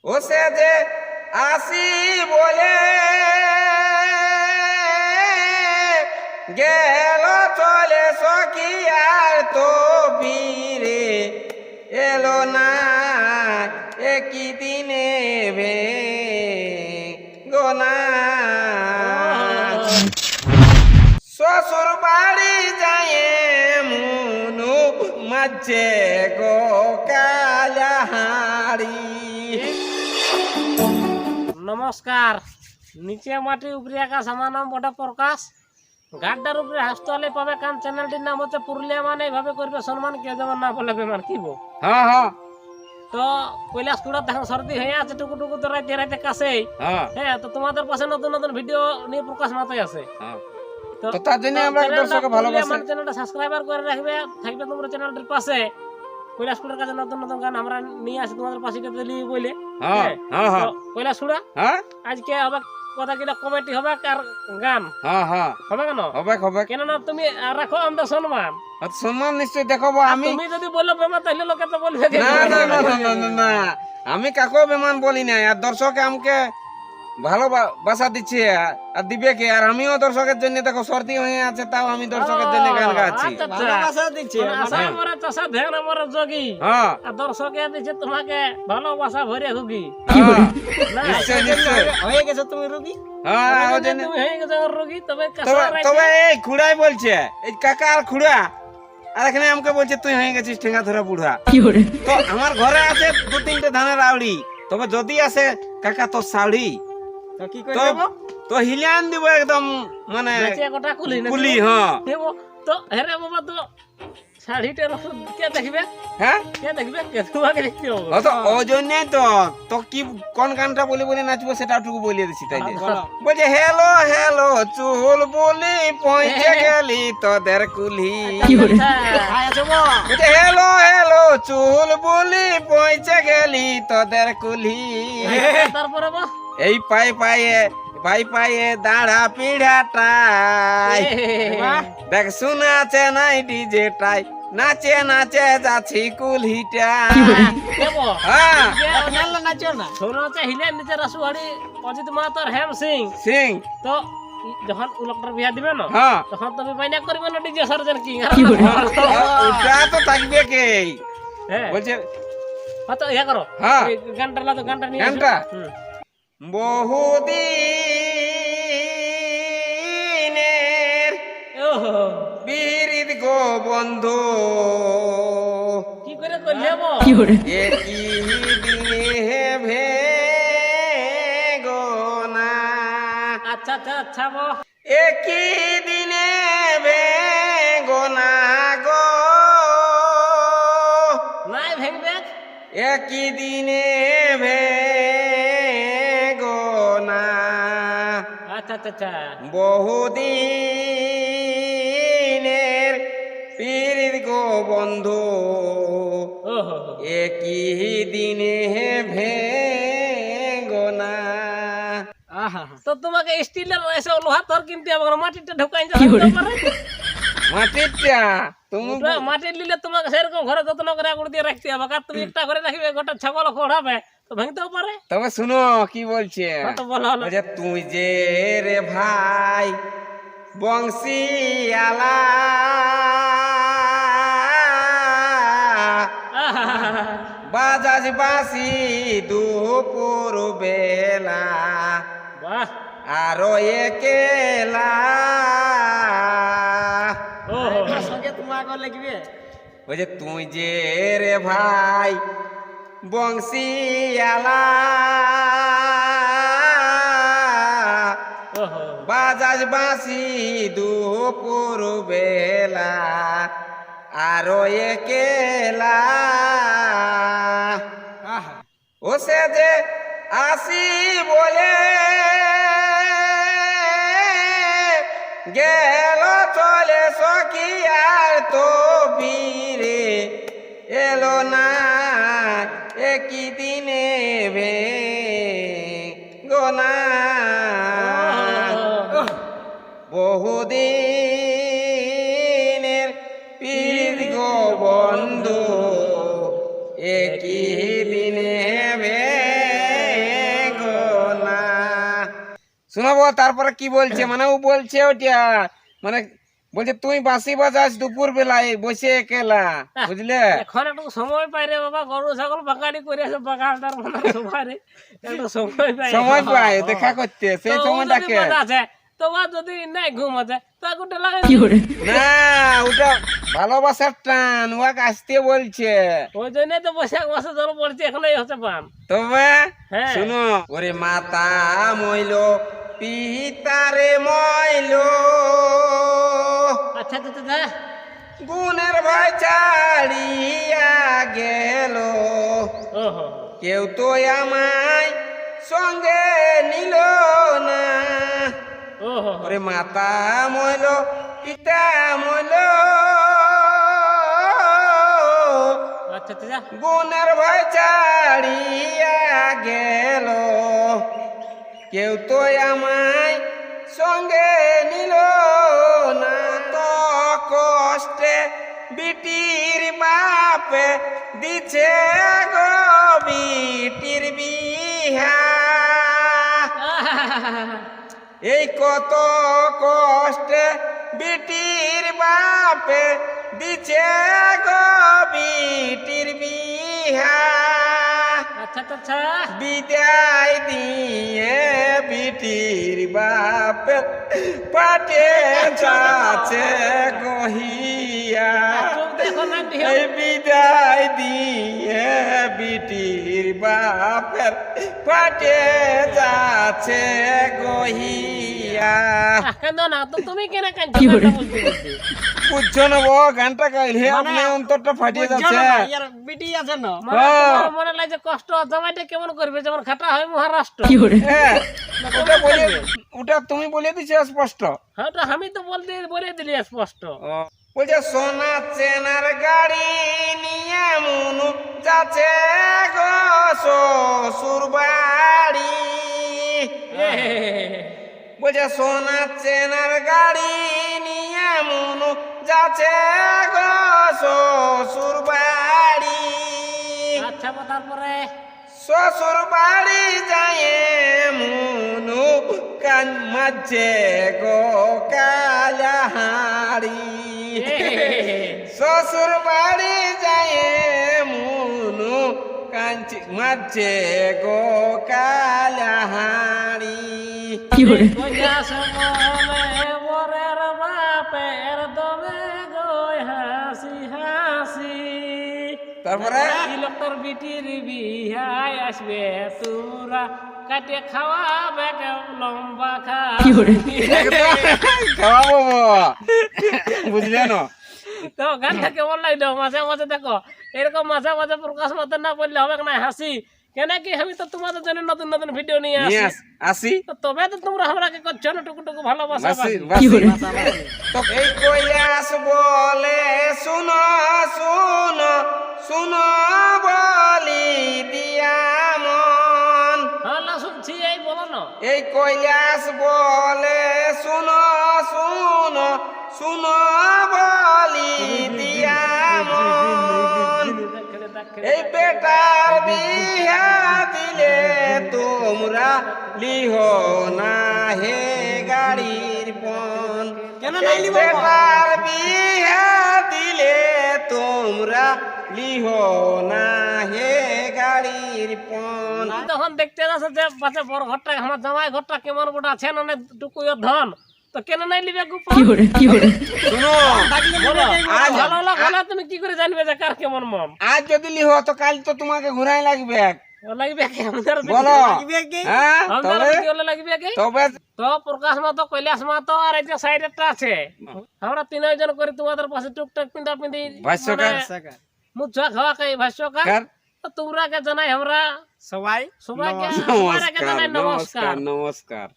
ও সে যে আসি বলে গেল চলে সখী আর তো ফিরে এলো না একই দিনে গোনা শ্বশুর বাড়ি যায় মুনু মাঝে গো কালাহারি। নমস্কার। নিচে মাটি উপরে আকাশ, আমার নাম বটে প্রকাশ। গাড্ডার উপরে হাসতালে পাবে কান। চ্যানেলটির নাম হচ্ছে পুরুলিয়া মানে। এইভাবে করবে সম্মান, কেউ যেমন না বলে বেমান। কি বল? হ্যাঁ হ্যাঁ। তো কৈলাস কুড়া দেখেন সর্দি হয়ে আছে টুকু টুকু তো রাইতে রাইতে কাছেই। হ্যাঁ, তো তোমাদের পাশে নতুন নতুন ভিডিও নিয়ে প্রকাশ মাথায় আছে। তো তার জন্য আমরা দর্শককে ভালোবাসি। চ্যানেলটা সাবস্ক্রাইবার করে রাখবে, থাকবে তোমরা চ্যানেলটির পাশে। কৈলাস কুড়ার কাছে নতুন নতুন গান আমরা নিয়ে আসি তোমাদের পাশে বলে। হ্যাঁ হ্যাঁ। কৈলাস কুড়া হ্যাঁ, আজকে হবে কথা কিনা কমেডি হবে আর গান। হ্যাঁ হ্যাঁ হবে কেন? হবে হবে। কেন না তুমি রাখো আমাদের সম্মান। সম্মান নিশ্চয় দেখাবো। আমি তুমি যদি বললো বেমান তাহলে লোকে তো বলবে না না না না না না, আমি কাকো বেমান বলি না। আর দর্শক আমাকে ভালোবাসা দিচ্ছে আর দিবে কে। আর আমিও দর্শকের জন্য দেখো সর্দি হয়ে আছে, তাও আমি দর্শকের জন্য গান গাচ্ছি। ভালোবাসা দিচ্ছে আমারে চাষা ধ্যান আমারে যোগী। হ্যাঁ, আর দর্শকে দিচ্ছে তোমাকে ভালোবাসা ভরে হুগি। নিশ্চয় নিশ্চয় হয়ে গেছে তুমি রোগী। হ্যাঁ, ওই জন্য তুমি হয়ে গেছে রোগী। তবে তবে এই খুড়াই বলছে, এই কাকা আর খুড়া, আর এখানে আমাকে বলছে তুই হয়ে গেছিস ঠেঙ্গা ধরা বুড়া। তো আমার ঘরে আছে 2-3টে ধানের আউড়ি, তবে যদি আসে কাকা তোর শাড়ি তো হিলান দিব একদম, মানে কুলি। হ্যাঁ তো হেরে বাবা, তো শাড়িটা কে দেখবে? হ্যাঁ, কে দেখবে? কে তোমাকে দেখতে হবে। তো ওই জন্যই তো কি কোন গানটা বলি বলে নাচবো সেটা একটু বলিয়ে দিচ্ছি। তাই বলছে হেলো হেলো চুল বলি পৌঁছে গেলি তোদের কুলি। বলছে হেলো হেলো চুল বলি পৌঁছে গেলি তোদের কুলি। তারপরে এই পায়ে দাঁড়া পিড়াটাই দেখ শোনাছে নাই ডিজেটাই, নাচে নাচে যাচ্ছি কুলহিটা। হ্যাঁ, অজিত মাহাতোর হেম সিং তো যখন লোকটার বিয়া দিবে না, হ্যাঁ তখন তুমি বাইনা করবে না ডিজে সার্জন কিং। ওটা তো থাকবে কে। বলছে তো ইয়া করো, হ্যাঁ গানটা নিয়ে গানটা বহুদিনের বীরিত গো বন্ধু কি করে করলে একই দিনে ভেগোনা। আচ্ছা আচ্ছা আচ্ছা একই দিনে ভেগোনা গো, নাই ভেঙবে একই দিনে ভেগোনা। আচ্ছা আচ্ছা আচ্ছা। বহুদিনের পীড়িত গো বন্ধু একই দিনে ভেগোনা। তো তোমাকে স্টিলের এসে লোহা তোর কিনতে হবে, মাটিটা ঢুকাই মাটিরটা তুমি মাটির নিলে তোমাকে সেরকম ঘরে যত্ন করে আগুন দিয়ে রাখতে হবে। আর তুমি একটা ঘরে রাখবে, গোটা ছাগল খড়াবে তো ভাঙতেও পারে। তবে শুনো কি বলছে, তুই যে রে ভাই বংশীওয়ালা বাজাজ বাসি দুপুর বেলা আরো একেলা ওই যে তুই যে রে ভাই বংশীওয়ালা বাজাজ বাসি দুপুর বেলা আরো একেলা ও সে যে আসি বলে গেল চলে সখী আর তো ফিরে এলো না একই দিনে গোনা। বহুদিনের পীড়িত গো বন্ধু একই দিনে শোনাবো তারপরে কি বলছে, মানে ও বলছে ওটা, মানে বলছে তুই বাঁশি বাজাস দুপুর বেলায় বসে একলা, বুঝলে? এখন একটু সময় পাই রে বাবা, গরু ছাগল বাগানি করে আছে, বাগানটার মানে সবাই একটু সময় পাই, সময় পায় দেখা করতে, সেই সময়টাকে আছে তোমার যদি নাই ঘুম আছে তো আগুনটা লাগাই না, ওটা ভালোবাসার টান, ওয়াকে আসতে বলছে। ওই জন্যই তো বৈশাখ মাসে জল পড়ছে, এখনই হচ্ছে পান। তবে হ্যাঁ। শুনো, ওরে মাতা মইলো পিতারে মইলো, আচ্ছা আচ্ছা আচ্ছা, গুণের ভয় ছাড়িয়া গেল, ওহো, কেউ তো আমায় সঙ্গে নিল না। ওহো, ওরে মাতা মইল পিতা মইল, আচ্ছা আচ্ছা, গুণের ভয় ছাড়িয়া গেল, কেউ তো আমায় সঙ্গে নিল না। তো কষ্টে বিটির বাপে দিছে গো বিটির বিহা, এই কত কষ্টে বিটির বাপে দিছে গো বিটির বিহা, আচ্ছা আচ্ছা, বিদায় দিয়ে বিটির বাপে পাটে যাচ্ছে গহিয়া, দেখো না এই বিদায় দিয়ে বিটির বাপের পাটে যাচ্ছে গহিয়া। কেন না তো তুমি কেন কাঁদছো? বুঝছো না বো, গানটা গাইলে আপনি অন্তরটা ফাটিয়ে যাচ্ছে। তোমার মনে লাগে কষ্ট, জামাইটা কেমন করবে, যেমন খাটা হয় মহারাষ্ট্র। হ্যাঁ, ওটা তুমি বলে দিছো স্পষ্ট। হ্যাঁ, ওটা আমি তো বলে দিলি স্পষ্ট। বলছে সোনা চেনার গাড়ি নিয়ে মুনু যাচ্ছে গো শ্বশুর বাড়ি, বলছে সোনা চেনার গাড়ি নিয়ে মুনু যাচ্ছে গো শ্বশুর বাড়ি, আচ্ছা, তারপরে শ্বশুর বাড়ি যায় মুনু কান মাঝে গো কালাহাড়ি, শ্বশুর বাড়ি যায় মুনু কাঞ্চি মাঝে গো কালাহাড়ি। বরের বাপের দমে গই হাসি হাসি, তারপরে লোকটার বিটির বিহাই আসবে, তোরা কাটে খাওয়াবে লম্বা খাওয়াবো, বুঝলে না? তো গানটা কেমন লাগলো? মাঝে মাঝে দেখো এরকম মাঝে মাঝে প্রকাশ মতো না বললে হবে না হাসি, কেন কি আমি তো তোমাদের জন্য নতুন নতুন ভিডিও নিয়ে আসি, তো তবে তো তোমরা আমাকে করছো না টুকু ভালোবাসা। তো এই কৈলাস বলে শুনো শুনো শুনো বলি দিয়া মন, হ্যাঁ শুনছি, এই বলো না। এই কৈলাস বলে শুনো শুনো শুনো বলি দিয়া মন, এই বেটার বিয়া দিলে তোমরা লিহ না হে গাড়ির পণ, বেটার বিয়া দিলে তোমরা লিহ না হে গাড়ির পণ। তখন দেখতে যাচ্ছে যে বাচ্চা বড় ঘরটা, আমার জামাই ঘরটা কেমন বড় আছে না টুকু ধন, তো কেন নাই লিবে গোপন? শুনো, আজ ভালো ভালো তুমি কি করে জানবে যে কার কেমন মন? আজ যদি লিহ তো কাল তো তোমাকে ঘুরাই লাগবে, লাগবে কি আমাদের বলো? লাগবে কি? হ্যাঁ, আমাদের ভিডিও লাগবে কি? তবে তো প্রকাশ মাতো, কৈলাস মাতো আর এই যে সাইডেরটা আছে, আমরা তিনজন করে তোমাদের পাশে টুকটাক পিন্দা পিন্দি ভাষ্যকার মুচ্ছা খাওয়া খাই ভাষ্যকার, তো তোমরা কে জানাই আমরা সবাই সবাইকে নমস্কার, জানাই নমস্কার। নমস্কার।